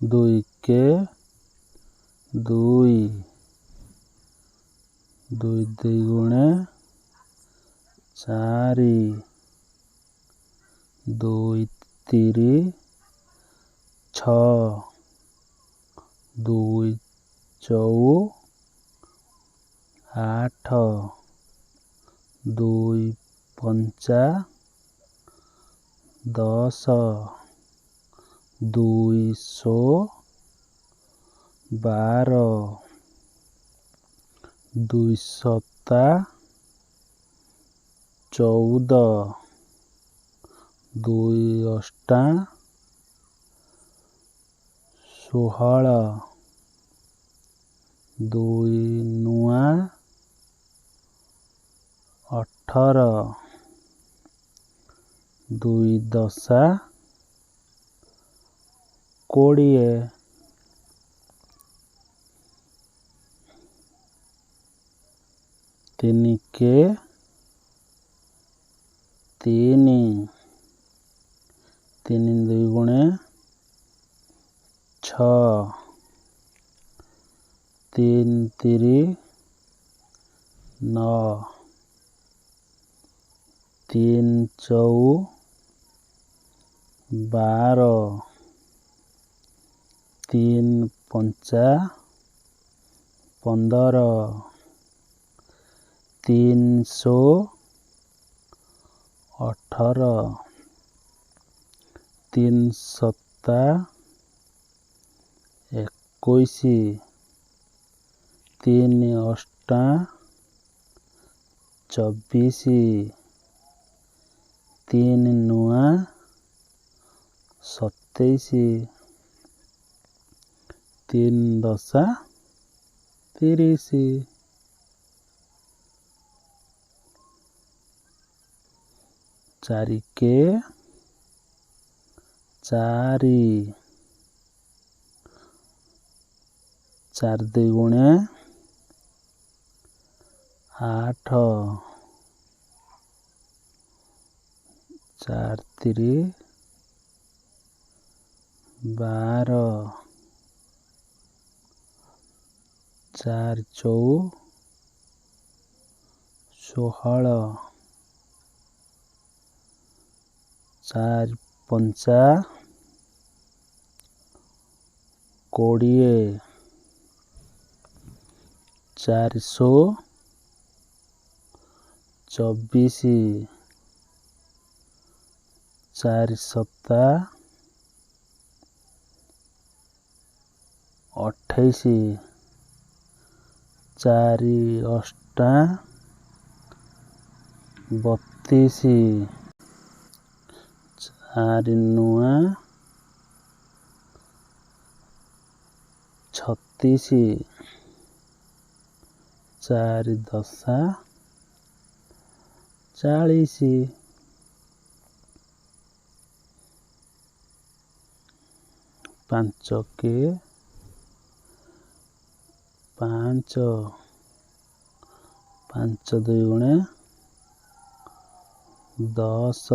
ଦୁଇକେ ଦୁଇ, ଦୁଇ ଦୁଗୁଣେ ଚାରି, ଦୁଇ ତିରି ଛଅ, ଦୁଇ ଚଉ ଆଠ, ଦୁଇ ପଞ୍ଚା ଦଶ, ଦୁଇ ଶୋ ବାର, ଦୁଇ ସତା ଚଉଦ, ଦୁଇ ଅଷ୍ଟା ଷୋହଳ, ଦୁଇ ନୂଆ ଅଠର, ଦୁଇ ଦଶା କୋଡ଼ିଏ, ତିନିକେ ତିନି, ତିନି ଦୁଗୁଣେ ଛଅ, ତିନି ତିରି ନଅ, ତିନି ଚଉ ବାର, ତିନି ପଞ୍ଚା ପନ୍ଦର, ତିନି ଶୋ ଅଠର, ତିନି ସତା ଏକୋଇଶ, ତିନି ଅଷ୍ଟା ଚବିଶ, ତିନି ନୂଆ ସତେଇଶ, ତିନି ଦଶା ତିରିଶ, ଚାରିକେ ଚାରି, ଚାରି ଦୁଗୁଣେ ଆଠ, ଚାରି ତିରି ବାର, ଚାରି ଚଉ ଷୋହଳ, ଚାରି ପଞ୍ଚା କୋଡ଼ିଏ, ଚାରି ଶୋ ଚବିଶ, ଚାରି ସତା ଅଠେଇଶ, ଚାରି ଅଷ୍ଟା ବତିଶ, ଚାରି ନୂଆ ଛତିଶ, ଚାରି ଦଶା ଚାଳିଶ, ପାଞ୍ଚକେ ପାଞ୍ଚ, ପାଞ୍ଚ ଦୁଗୁଣେ ଦଶ,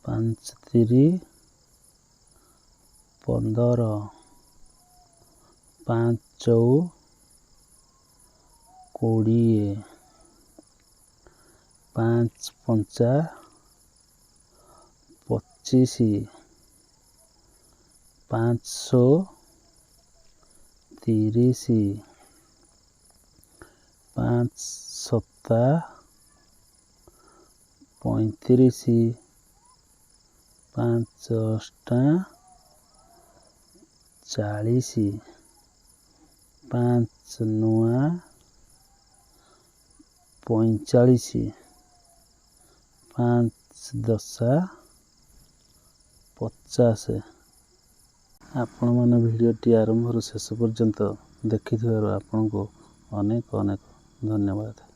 ପାଞ୍ଚ ତିରି ପନ୍ଦର, ପାଞ୍ଚ ଚଉ କୋଡ଼ିଏ, ପାଞ୍ଚ ପଞ୍ଚା ପଚିଶ, ପାଞ୍ଚ ଶୋ ତିରିଶ, ପାଞ୍ଚ ସତା ପଇଁତିରିଶ, ପାଞ୍ଚ ଅଷ୍ଟା ଚାଳିଶ, ପାଞ୍ଚ ନୂଆ ପଇଁଚାଳିଶ, ପାଞ୍ଚ ଦଶା ପଚାଶ। ଆପଣମାନେ ଭିଡ଼ିଓଟି ଆରମ୍ଭରୁ ଶେଷ ପର୍ଯ୍ୟନ୍ତ ଦେଖିଥିବାରୁ ଆପଣଙ୍କୁ ଅନେକ ଅନେକ ଧନ୍ୟବାଦ।